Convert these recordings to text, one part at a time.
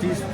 30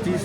30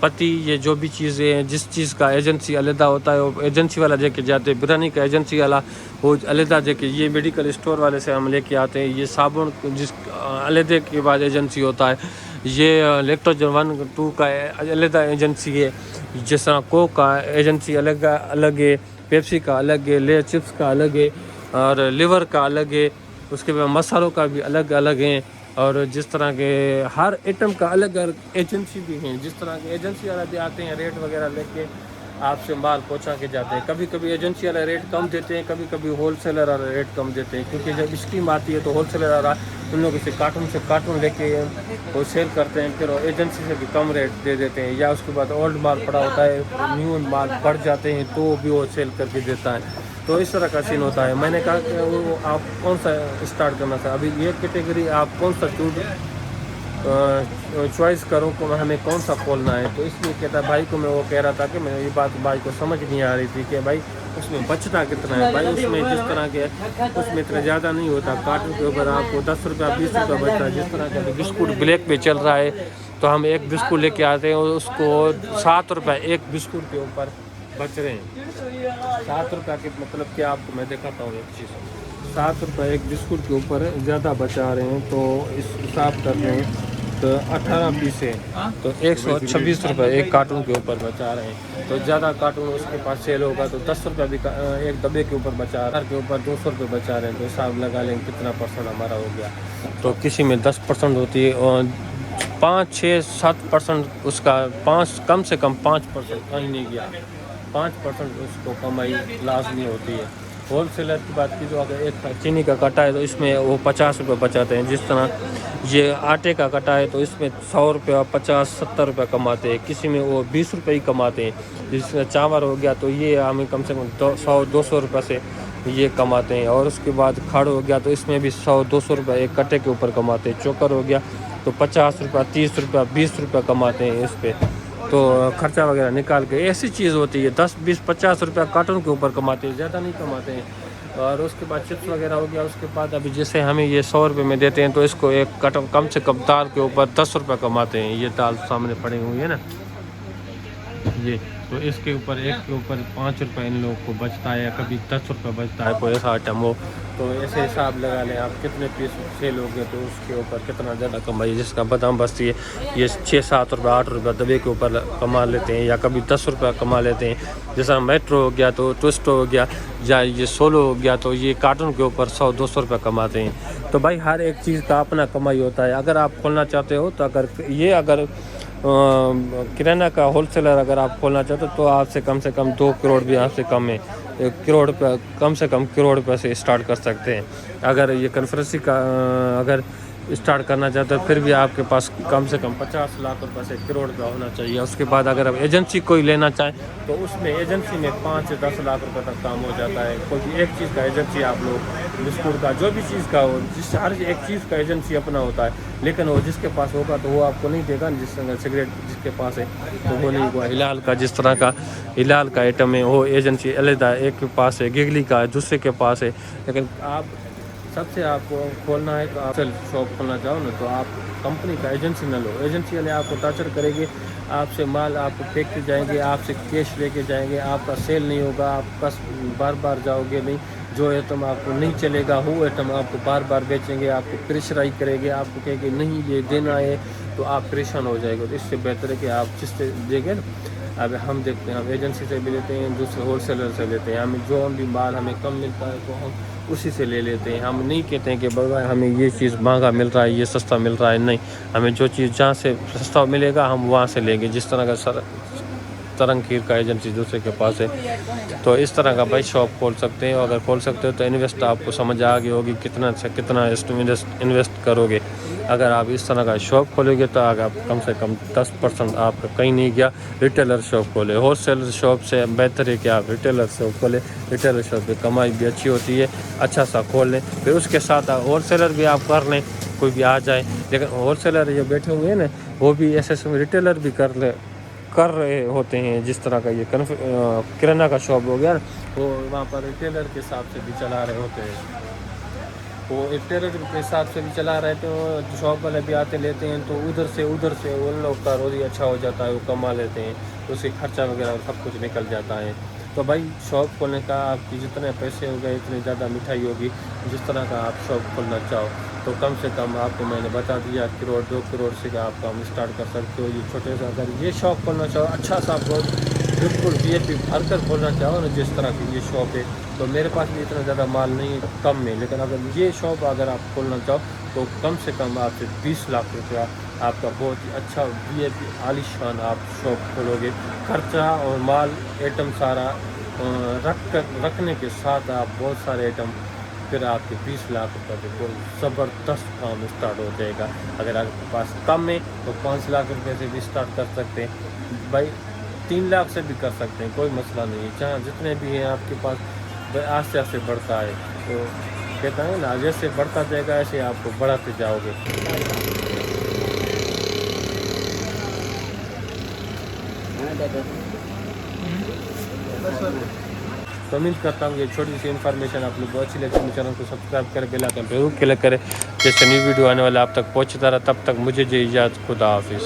پتی، یہ جو بھی چیزیں ہیں، جس چیز کا ایجنسی علیحدہ ہوتا ہے وہ ایجنسی والا دے کے جاتے ہیں، بریانی کا ایجنسی والا وہ علیحدہ دے کے، یہ میڈیکل اسٹور والے سے ہم لے کے آتے ہیں، یہ صابن جس علیحدہ کے بعد ایجنسی ہوتا ہے، یہ لیکٹوجن 1-2 کا علیحدہ ایجنسی ہے، جس طرح کوک کا ایجنسی الگ ہے، پیپسی کا الگ ہے، لے چپس کا الگ ہے، اور لیور کا الگ ہے، اس کے بعد مسالوں کا بھی الگ الگ ہیں، اور جس طرح کے ہر آئٹم کا الگ الگ ایجنسی بھی ہیں، جس طرح کے ایجنسی والا بھی آتے ہیں ریٹ وغیرہ لے کے آپ سے مال پہنچا کے جاتے ہیں، کبھی کبھی ایجنسی والا ریٹ کم دیتے ہیں، کبھی کبھی ہول سیلر والا ریٹ کم دیتے ہیں، کیونکہ جب اسکیم آتی ہے تو ہول سیلر والا ان لوگوں سے کارٹون لے کے وہ سیل کرتے ہیں، پھر ایجنسی سے بھی کم ریٹ دے دیتے ہیں، یا اس کے بعد اولڈ مال پڑا ہوتا ہے، نیو مال بڑھ جاتے ہیں تو بھی وہ سیل کر کے دیتا ہے، تو اس طرح کا سین ہوتا ہے۔ میں نے کہا کہ وہ آپ کون سا اسٹارٹ کرنا تھا، ابھی یہ کیٹیگری آپ کون سا چوائس کرو کہ ہمیں کون سا کھولنا ہے، تو اس لیے کہتا بھائی کو میں وہ کہہ رہا تھا کہ میں یہ بات بھائی کو سمجھ نہیں آ رہی تھی کہ بھائی اس میں بچتا کتنا ہے، بھائی اس میں جس طرح کے اس میں اتنا زیادہ نہیں ہوتا، کارٹون کے اوپر آپ کو 10 روپیہ 20 روپیہ بچتا ہے، جس طرح کا بسکٹ بلیک پہ چل رہا ہے تو ہم ایک بسکٹ لے کے آتے ہیں اور اس کو 7 روپے ایک بسکٹ کے اوپر بچ رہے ہیں، 7 روپے کے مطلب کہ آپ کو میں دکھاتا ہوں ایک چیز، 7 روپے ایک بسکٹ کے اوپر زیادہ بچا رہے ہیں، تو اس حساب کر رہے ہیں تو 18 پیسے تو 126 روپے ایک کارٹون کے اوپر بچا رہے ہیں، تو زیادہ کارٹون اس کے پاس سیل ہوگا تو 10 روپے بھی ایک ڈبے کے اوپر بچا رہا ہے، کے اوپر 200 روپے بچا رہے ہیں، تو حساب لگا لیں کتنا پرسنٹ ہمارا ہو گیا، تو کسی میں 10% ہوتی ہے اور 5-6-7% اس کا کم سے کم 5% کہیں نہیں گیا، 5% اس کو کمائی لازمی ہوتی ہے۔ ہول سیلر کی بات کی تو اگر ایک چینی کا کٹا ہے تو اس میں وہ 50 روپے بچاتے ہیں، جس طرح یہ آٹے کا کٹا ہے تو اس میں 100 روپے 50-70 روپے کماتے ہیں، کسی میں وہ 20 روپے ہی کماتے ہیں، جس میں چاول ہو گیا تو یہ ہمیں کم سے کم 100-200 روپے سے یہ کماتے ہیں، اور اس کے بعد کھڑ ہو گیا تو اس میں بھی 100-200 روپے ایک کٹے کے اوپر کماتے ہیں، چوکر ہو گیا تو 50 روپے 30 روپے 20 روپے کماتے ہیں اس پہ، تو خرچہ وغیرہ نکال کے ایسی چیز ہوتی ہے 10-20-50 روپے کارٹون کے اوپر کماتے ہیں، زیادہ نہیں کماتے ہیں، اور اس کے بعد چپس وغیرہ ہو گیا، اس کے بعد ابھی جیسے ہمیں یہ 100 روپے میں دیتے ہیں تو اس کو ایک کم سے کم دال کے اوپر 10 روپے کماتے ہیں، یہ دال سامنے پڑی ہوئی ہے نا یہ، تو اس کے اوپر ایک کے اوپر 5 روپے ان لوگوں کو بچتا ہے، یا کبھی 10 روپے بچتا ہے کوئی ایسا آئٹم ہو، تو ایسے حساب لگا لیں آپ کتنے پیس سیل ہو گئے تو اس کے اوپر کتنا زیادہ کمائی، جس کا بادام بستی ہے یہ 6-7 روپے 8 روپے دبے کے اوپر کما لیتے ہیں، یا کبھی 10 روپے کما لیتے ہیں، جیسا میٹرو ہو گیا تو ٹوسٹ ہو گیا یا یہ سولو ہو گیا تو یہ کارٹون کے اوپر 100-200 روپے کماتے ہیں، تو بھائی ہر ایک چیز کا اپنا کمائی ہوتا ہے۔ اگر آپ کھولنا چاہتے ہو تو اگر کرانہ کا ہول سیلر اگر آپ کھولنا چاہتے ہو تو آپ سے کم 2 کروڑ بھی آپ سے کم ہے، کروڑ روپے کم سے کم کروڑ روپے سے اسٹارٹ کر سکتے ہیں، اگر یہ کنفرنسی کا اگر اسٹارٹ کرنا چاہتے ہیں پھر بھی آپ کے پاس کم سے کم 50 لاکھ روپے سے کروڑ روپے ہونا چاہیے۔ اس کے بعد اگر آپ ایجنسی کوئی لینا چاہیں تو اس میں ایجنسی میں 5 سے 10 لاکھ روپے تک کام ہو جاتا ہے، کوئی بھی ایک چیز کا ایجنسی آپ لوگ بسکٹ کا جو بھی چیز کا ہو، ہر ایک چیز کا ایجنسی اپنا ہوتا ہے، لیکن وہ جس کے پاس ہوگا تو وہ آپ کو نہیں دے گا، جس طرح سگریٹ جس کے پاس ہے تو وہ نہیں ہوگا، ہلال کا جس طرح کا ہلال کا آئٹم ہے وہ ایجنسی علیحدہ ایک کے پاس ہے، گگلی کا دوسرے کے پاس ہے، لیکن آپ سب سے آپ کو کھولنا ہے تو آپ شاپ کھولنا چاہو نا تو آپ کمپنی کا ایجنسی نہ لو، ایجنسی والے آپ کو ٹارچر کرے گی، آپ سے مال آپ پھینکتے جائیں گے، آپ سے کیش لے کے جائیں گے، آپ کا سیل نہیں ہوگا، آپ بس بار بار جاؤ گے نہیں، جو آئٹم آپ کو نہیں چلے گا وہ آئٹم آپ کو بار بار بیچیں گے، آپ کو پریشرائی کرے گے، آپ کو کہے گے نہیں یہ دینا ہے تو آپ پریشان ہو جائے گا، تو اس سے بہتر ہے کہ آپ جس سے دیں گے نا، اب ہم دیکھتے ہیں ہم ایجنسی سے بھی لیتے ہیں، دوسرے ہول سیلر سے لیتے ہیں، ہمیں جو بھی مال ہمیں کم ملتا ہے تو ہم اسی سے لے لیتے ہیں، ہم نہیں کہتے ہیں کہ بھائی ہمیں یہ چیز مہنگا مل رہا ہے یہ سستا مل رہا ہے، نہیں، ہمیں جو چیز جہاں سے سستا ملے گا ہم وہاں سے لیں گے، جس طرح کا ترنگیر کا ایجنسی دوسرے کے پاس ہے، تو اس طرح کا بھائی شاپ کھول سکتے ہیں، اگر کھول سکتے ہو تو انویسٹ آپ کو سمجھ آ گئی ہوگی کتنا سے کتنا انویسٹ کرو گے، اگر آپ اس طرح کا شاپ کھولو گے تو اگر آپ کم سے کم 10% آپ کا کہیں نہیں گیا، ریٹیلر شاپ کھولے، ہول سیلر شاپ سے بہتر ہے کہ آپ ریٹیلر شاپ کھولیں، ریٹیلر شاپ پہ کمائی بھی اچھی ہوتی ہے، اچھا سا کھول لیں، پھر اس کے ساتھ ہول سیلر بھی آپ کر لیں، کوئی بھی آ جائے، لیکن ہول سیلر جو بیٹھے ہوئے ہیں نا وہ بھی ایسے ریٹیلر بھی کر رہے ہوتے ہیں، جس طرح کا یہ کرانہ کا شاپ ہو گیا وہ وہاں پر ریٹیلر کے حساب سے بھی چلا رہے ہوتے ہیں۔ وہ ایک ٹیرر کے حساب سے بھی چلا رہے تھے، شاپ والے بھی آتے لیتے ہیں، تو ادھر سے ان لوگ کا روزی اچھا ہو جاتا ہے، وہ کما لیتے ہیں، اس سے خرچہ وغیرہ سب کچھ نکل جاتا ہے۔ تو بھائی شاپ کھولنے کا آپ کی جتنے پیسے ہو گئے اتنی زیادہ مٹھائی ہوگی، جس طرح کا آپ شاپ کھولنا چاہو تو کم سے کم آپ کو میں نے بتا دیا 1 کروڑ 2 کروڑ سے آپ کام اسٹارٹ کر سکتے ہو۔ یہ چھوٹے سا اگر یہ شاپ کھولنا چاہو اچھا سا بہت بالکل VIP بھر کر کھولنا چاہو نا، جس طرح کی یہ شاپ ہے، تو میرے پاس بھی اتنا زیادہ مال نہیں ہے، کم میں، لیکن اگر یہ شاپ اگر آپ کھولنا چاہو تو کم سے کم آپ سے 20 لاکھ روپیہ آپ کا بہت ہی اچھا VIP عالی شان آپ شاپ کھولو گے۔ خرچہ اور مال ایٹم سارا رکھنے کے ساتھ آپ بہت سارے ایٹم، پھر آپ کے 20 لاکھ روپے کے کوئی زبردست کام اسٹارٹ ہو جائے گا۔ اگر آپ کے پاس کم ہے تو 5 لاکھ روپے سے بھی اسٹارٹ کر سکتے ہیں بھائی، 3 لاکھ سے بھی کر سکتے ہیں، کوئی مسئلہ نہیں ہے، جہاں جتنے بھی ہیں آپ کے پاس آہستہ آہستہ بڑھتا ہے، تو کہتا ہے نا جیسے بڑھتا جائے گا ایسے آپ کو بڑھاتے جاؤ گے۔ تو امید کرتا ہوں یہ چھوٹی سی انفارمیشن آپ لوگ کو اچھی لگی، میرے چینل کو سبسکرائب کرے، بیل آئکن ضرور کلک کرے، جیسے نیو ویڈیو آنے والا آپ تک پہنچتا رہا۔ تب تک مجھے اجازت، خدا حافظ۔